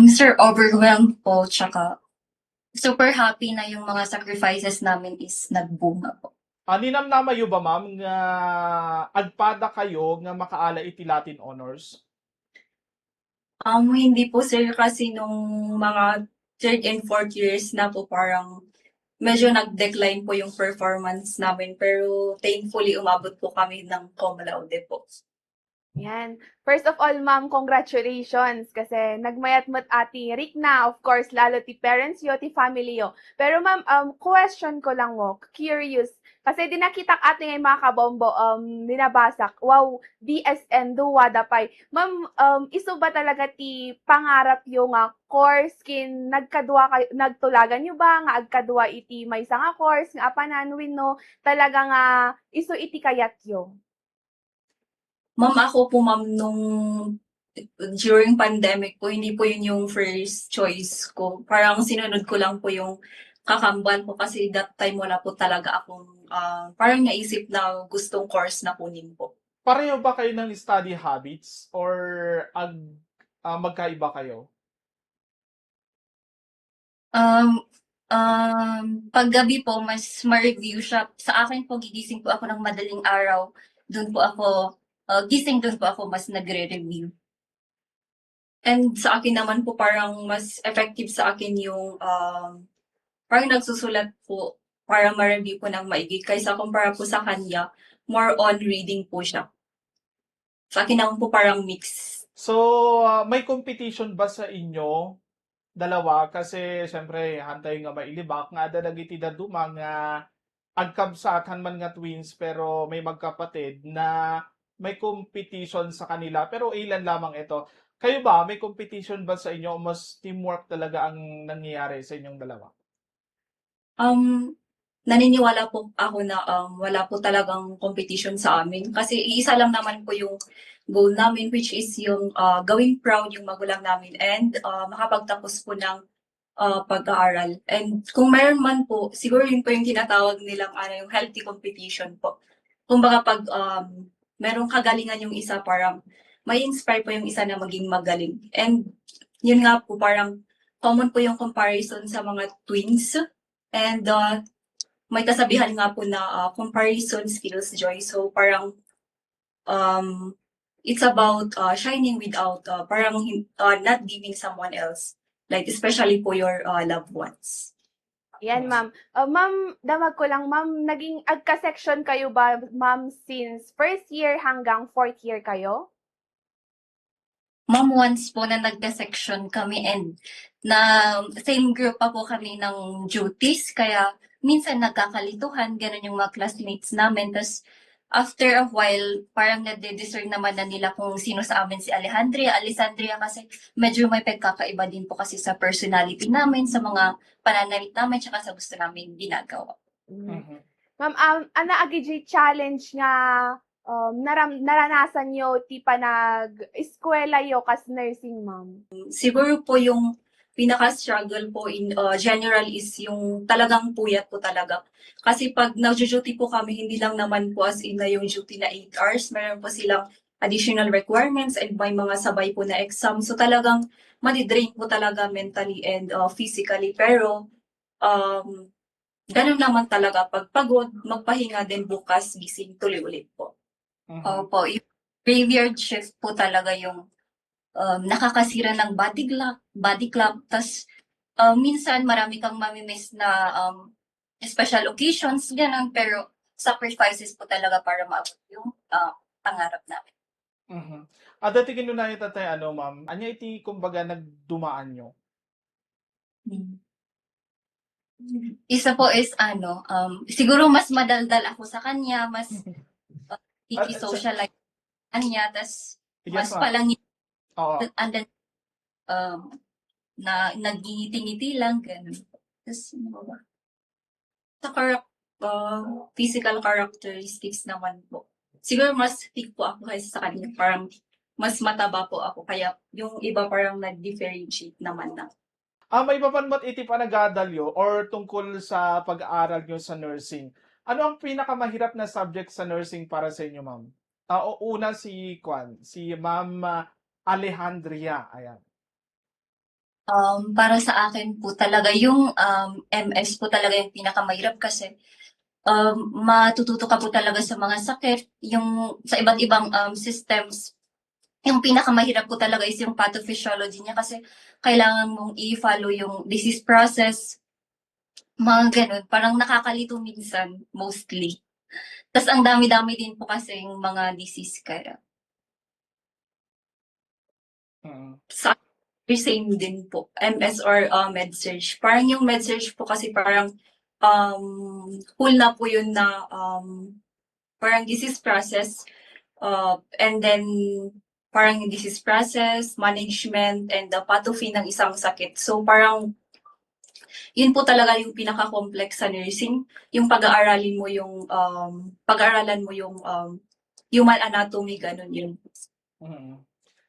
Sir, overwhelmed po, tsaka super happy na yung mga sacrifices namin is nagbunga po. Ninamnamayo ba ma'am nga agpada kayo nga makaala iti Latin Honors? Hindi po sir, kasi nung mga third and fourth years na po parang medyo nag-decline po yung performance namin, pero thankfully umabot po kami ng cum laude po. Yan. First of all, ma'am, congratulations kasi nagmayat mo't ati Rikna, of course, lalo ti parents yo, ti family yo. Pero ma'am, question ko lang mo, curious, kasi dinakitak ati ngay mga kabombo, dinabasak, wow, BSN, duwa dapay. Ma'am, iso ba talaga ti pangarap yo nga course kin nagkadwa kayo, nagtulagan nyo ba nga agkadwa iti may nga course nga apananwin no, talaga nga iso iti kayat yo? Ma'am, ako po ma'am, nung during pandemic po, hindi po yun yung first choice ko. Parang sinunod ko lang po yung kakambal ko kasi that time wala po talaga akong parang naisip na gustong course na kunin po. Pareho ba kayo ng study habits or magkaiba kayo? Um, Paggabi po mas ma-review siya. Sa akin po gigising po ako ng madaling araw. Dun po ako, gising dun po ako mas nagre-review. And sa akin naman po parang mas effective sa akin yung parang nagsusulat po para ma-review po ng maigi kaysa kumpara po sa kanya, more on reading po siya. Sa akin naman po parang mix. So, may competition ba sa inyo dalawa? Kasi syempre hantay nga mailibak nga ada dagiti daduma nga agkabsatan man nga twins pero may magkapatid na may competition sa kanila pero ilan lamang ito. Kayo ba, may competition ba sa inyo o mas teamwork talaga ang nangyayari sa inyong dalawa? Um, Naniniwala po ako na wala po talagang competition sa amin kasi iisa lang naman po yung goal namin, which is yung gawing proud yung magulang namin and makapagtapos po ng pag-aaral. And kung meron man po, siguro yun po yung tinatawag nilang yung healthy competition po. Kumbaga pag merong kagalingan yung isa, parang may inspire po yung isa na maging magaling. And yun nga po, parang common po yung comparison sa mga twins. And may kasabihan nga po na comparison steals joy. So parang um, it's about shining without parang not giving someone else. Like especially po your loved ones. Yan, ma'am. Ma'am, damag ko lang, ma'am, naging agka-section kayo ba, ma'am, since first year hanggang fourth year kayo? Ma'am, once po na nagka-section kami and na same group pa po kami ng duties, kaya minsan nagkakalituhan, ganun yung mga classmates namin. Tapos after a while, parang nade-discern naman na nila kung sino sa amin si Alessandria kasi medyo may pagkakaiba din po kasi sa personality namin, sa mga pananamit namin, tsaka sa gusto namin ginagawa. Mhm. Ma'am, ana agi challenge nga naranasan nyo ti eskwela yo kas nursing, ma'am? Siguro po yung pinaka-struggle po in general is yung talagang puyat po talaga. Kasi pag nagjo-duty po kami, hindi lang naman po as in na yung duty na 8 hours, meron po silang additional requirements and may mga sabay po na exam. So talagang madi-drain po talaga mentally and physically. Pero um, ganun naman talaga. Pag pagod, magpahinga din bukas, gising tuloy ulit po. Mhm. Opo, yung graveyard shift po talaga yung nakakasira ng body clock. Tas minsan marami kang mami-miss na special occasions, gano'n. Pero sacrifices po talaga para maabot yung pangarap namin. Mhm. Dati kinunay tatay ano ma'am, anya iti kumbaga nagdumaan nyo? Hmm. Isa po is siguro mas madaldal ako sa kanya, mas Sa kiki-socialize kanya, tas yes mas ma'am. palangit Oo. andan um, na nagngiti-ngiti lang, gano'n. Tas ano ba ba? Sa physical characteristics naman po. Siguro mas thick po ako kaysa sa kanya. Parang mas mataba po ako. Kaya yung iba parang nag-differentiate naman na. May papanmat iti panagadalyo or tungkol sa pag-aaral nyo sa nursing. Ano ang pinakamahirap na subject sa nursing para sa inyo, ma'am? O una si Ma'am Alejandria. Ayan. Para sa akin po talaga yung MS po talaga yung pinakamahirap kasi matututo ka po talaga sa mga sakit, yung sa iba't ibang systems. Yung pinakamahirap po talaga is yung pathophysiology niya kasi kailangan mong i-follow yung disease process, mga ganun. Parang nakakalito minsan, mostly. Tas ang dami-dami din po kasi yung mga disease kaya Mm. sa same din po, MS or med-surg. Parang yung med-surg po kasi parang whole na po yun na parang disease process, and then parang yung disease process, management, and the pathogen ng isang sakit. So parang yun po talaga yung pinaka-complex sa nursing, yung pag-aaralan mo yung human anatomy, ganun yun. Mm.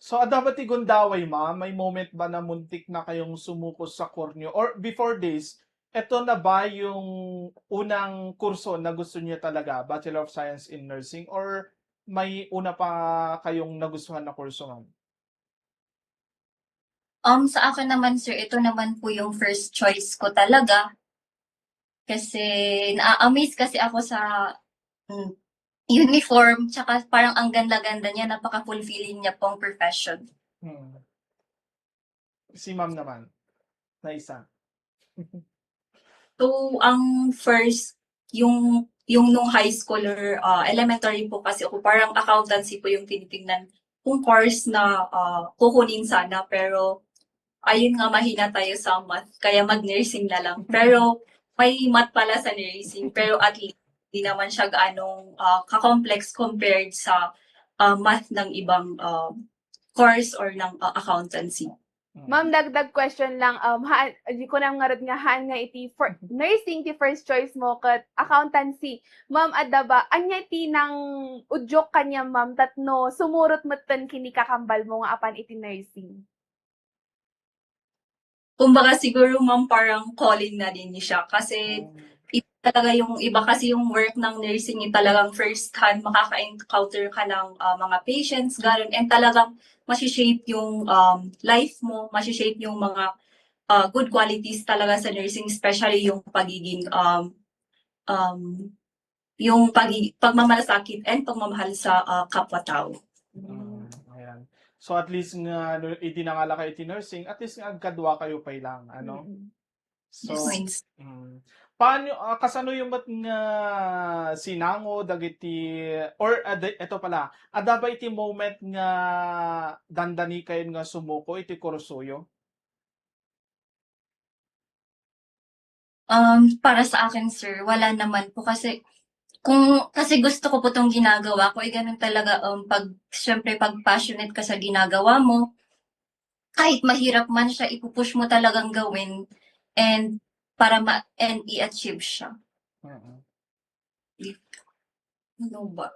So, dapat igundaway may moment ba na muntik na kayong sumuko sa korneo? Or before this, eto na ba yung unang kurso na gusto niyo talaga, Bachelor of Science in Nursing? Or may una pa kayong nagustuhan na kurso, ma'am? Sa akin naman sir, ito naman po yung first choice ko talaga kasi na-amaze kasi ako sa mm, uniform, tsaka parang ang ganda-ganda niya, napaka-fulfilling niya pong profession. Hmm. Si ma'am naman, na isa. So, ang first, yung nung high school or elementary po kasi ako, parang accountancy po yung tinitingnan kung course na kukunin sana. Pero, ayun nga, mahina tayo sa math, kaya mag-nursing na lang. Pero, may math pala sa nursing, pero at least, di naman siya gaanong ka-complex compared sa math ng ibang course or ng accountancy. Ma'am, dagdag question lang, di ko nang ngarod nga haan nga iti for nursing ti first choice mo kat accountancy. Ma'am, adda ba anya iti nang udyok kanya ma'am tatno sumurot metten kini kakambal mo nga apan iti nursing. Kumbaga siguro ma'am parang calling na din siya kasi Oh. iba talaga yung iba kasi yung work ng nursing talagang first hand makaka-encounter ka ng mga patients gano'n, and talagang mashi-shape yung life mo, mashi-shape yung mga good qualities talaga sa nursing, especially yung pagiging um, yung pagmamalasakit and pagmamahal sa kapwa-tao. Ayan. So, at least nga, itinangala kayo iti nursing, at least nga agkadwa kayo pa lang, ano? So, Yes. paano, kasano yung ba't nga sinango, dagiti, or, eto pala, ada ba iti moment nga dandani kayo nga sumuko, iti kursuyo? Para sa akin sir, wala naman po kasi gusto ko po 'tong ginagawa ko, gano'n talaga, 'pag siyempre 'pag passionate ka sa ginagawa mo, kahit mahirap man siya, ipu-push mo talagang gawin and and i-achieve siya. Mm. Ano ba,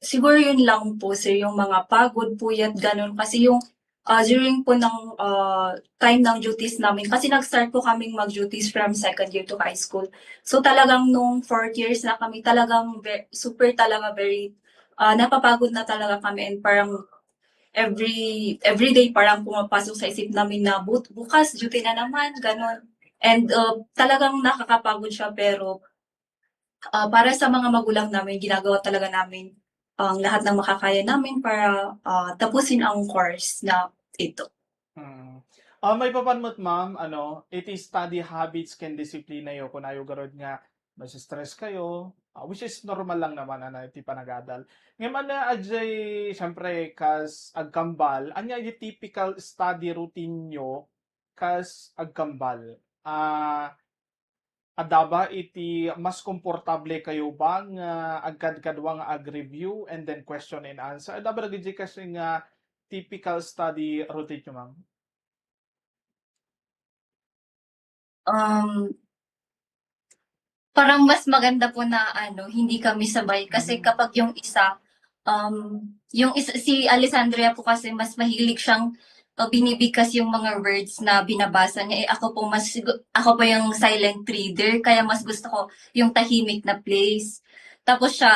siguro yun lang po sir, yung mga pagod, puyat, gano'n. Kasi yung during po ng time ng duties namin, kasi nag-start po kaming mag-duties from second year to high school. So talagang nung 4th years na kami, talagang super talaga very napapagod na talaga kami, and parang every day parang pumapasok sa isip namin na bukas duty na naman, gano'n. And talagang nakakapagod siya, pero para sa mga magulang namin, ginagawa talaga namin ang lahat ng makakaya namin para tapusin ang course na ito. Mm. May papanmot ma'am, it is study habits can disiplina yo kung ayo garod nga mas stress kayo, which is normal lang naman iti panagadal. Ngayon na ajay, syempre, kas agkambal, anya yung typical study routine nyo kas agkambal. Adaba iti mas komportable kayo ba nga agkadkadwa nga ag-review and then question and answer? Adaba nagigi kasi nga typical study routine nyo, ma'am? Um, Parang mas maganda po na hindi kami sabay kasi kapag yung isa si Alessandria po kasi mas mahilig siyang binibigkas yung mga words na binabasa niya. Ako po ako po yung silent reader, kaya mas gusto ko yung tahimik na place. Tapos siya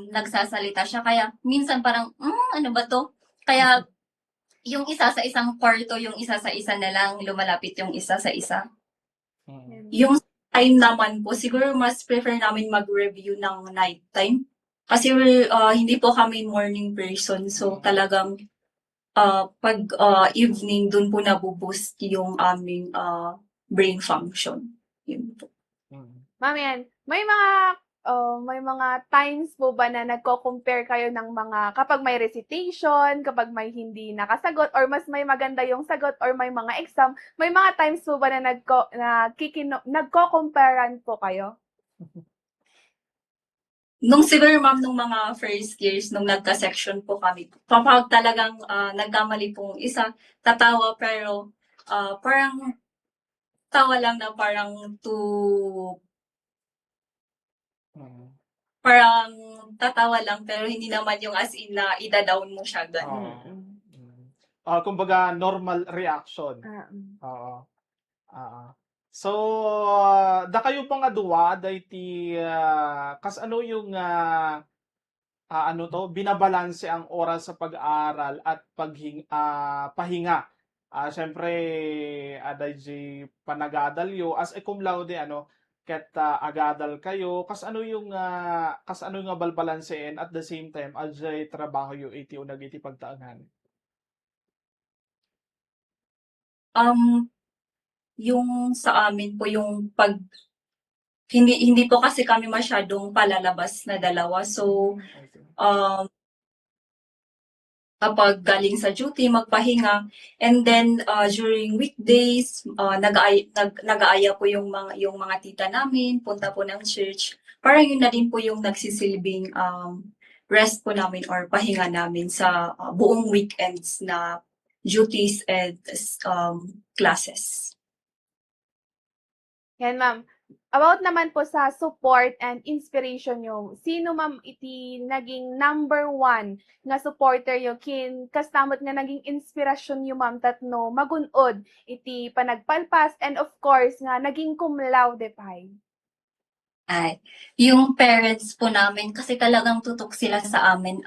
nagsasalita siya, kaya minsan parang ano ba 'to? Kaya yung isa sa isang kwarto, yung isa sa isa na lang, lumalapit yung isa sa isa. Mm. Yan. Yung time naman po, siguro mas prefer namin mag-review ng night time. Kasi hindi po kami morning person. So talagang pag evening, dun po nabuboost yung aming brain function. Yun po. Mm. Ma'am, yan, may mga times po ba na nagko-compare kayo ng mga kapag may recitation, kapag may hindi nakasagot, or mas may maganda yung sagot, or may mga exam, may mga times po ba na nagko-comparean po kayo? Nung siguro ma'am, nung mga first years, nung nagka-section po kami, kapag talagang nagkamali pong isa, tatawa pero parang tawa lang na Mm. parang tatawa lang pero hindi naman yung as in na ida-down mo siya ganun. Oo. Mm. Mm. Kumbaga normal reaction. Mm. Oo. Oo. So, da kayo pa nga duwa dayti kas ano yung ano to, binabalanse ang oras sa pag-aaral at pahinga. Siyempre, dayjay panagadalyo as a cum laude ano, ket agadal kayo kas ano nga balbalansein at the same time ajay trabaho yu iti unag iti pagtaangan. Um, yung sa amin po yung hindi po kasi kami masyadong palalabas na dalawa. So, Okay. um, kapag galing sa duty, magpahinga. And then, during weekdays, nag-aaya po yung mga tita namin, punta po ng church. Parang yun na din po yung nagsisilbing rest po namin or pahinga namin sa buong weekends na duties and classes. Yan, ma'am. About naman po sa support and inspiration nyo, sino ma'am iti naging number one nga supporter yo kastamot nga naging inspirasyon yo ma'am tatno magunod iti panagpalpas and of course nga naging cum laude pay. Ay, yung parents po namin kasi talagang tutok sila sa amin.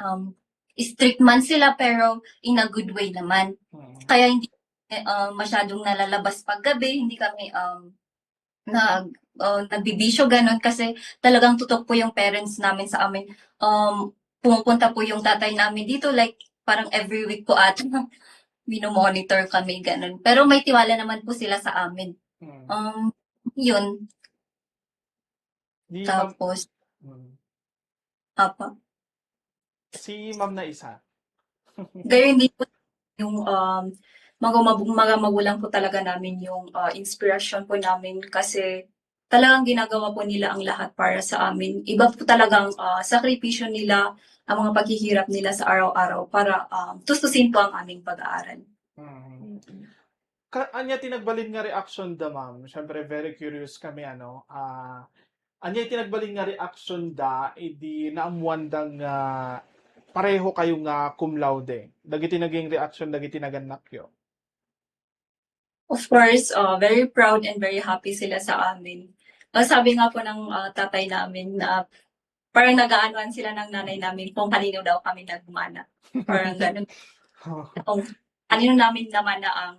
Strict man sila pero in a good way naman. Mm. Kaya hindi masyadong nalalabas paggabi, hindi kami nagbibisyo ganun kasi talagang tutok po yung parents namin sa amin. Pumupunta po yung tatay namin dito like parang every week po at minomonitor kami ganun. Pero may tiwala naman po sila sa amin. Mm. Yun. Di ma'am, Tapos, mm. apa. Si ma'am na isa. Gayon din po yung mga magulang po talaga namin yung inspirasyon po namin kasi talagang ginagawa po nila ang lahat para sa amin. Iba po talagang sakripisyo nila, ang mga paghihirap nila sa araw-araw para tustusin po ang aming pag-aaral. Mm. Anya tinagbalin nga reaction da ma'am. Siyempre very curious kami ano. Anya tinagbalin nga reaction da idi naamuan dang pareho kayo nga cum laude. Dagiti naging reaction dagiti naganak yo. Of course, very proud and very happy sila sa amin. Sabi nga po ng tatay namin na parang nag-aanuan sila ng nanay namin kung kanino daw kami nagmana. Parang ganun. Kung kanino namin naman na ang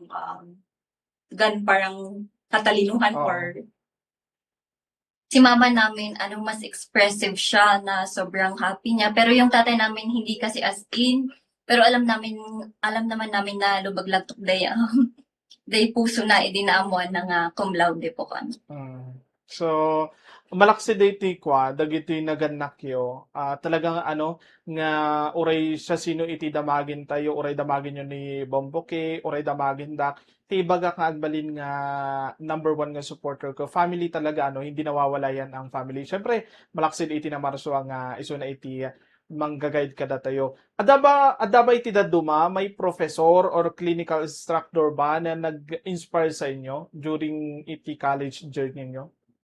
parang katalinuhan Oo. or si mama namin, mas expressive siya na sobrang happy niya. Pero yung tatay namin, hindi kasi as in. Pero alam naman namin na lubag-lagtok day puso na idinaamuan ng cum laude po kami. So, malaksi dati kwa, dagiti naganak yo. Talagang ano, nga uray sa sino iti damagin tayo, uray damagin yo ni Bomboke, uray damagin dak. Tibaga nga agbalin nga number one nga supporter ko. Family talaga, ano, hindi nawawala yan ang family. Siyempre, malaksi iti na marso ang iso na iti mangga-guide kada tayo. Adaba iti daduma, may professor or clinical instructor ba na nag-inspire sa inyo during iti college journey nyo?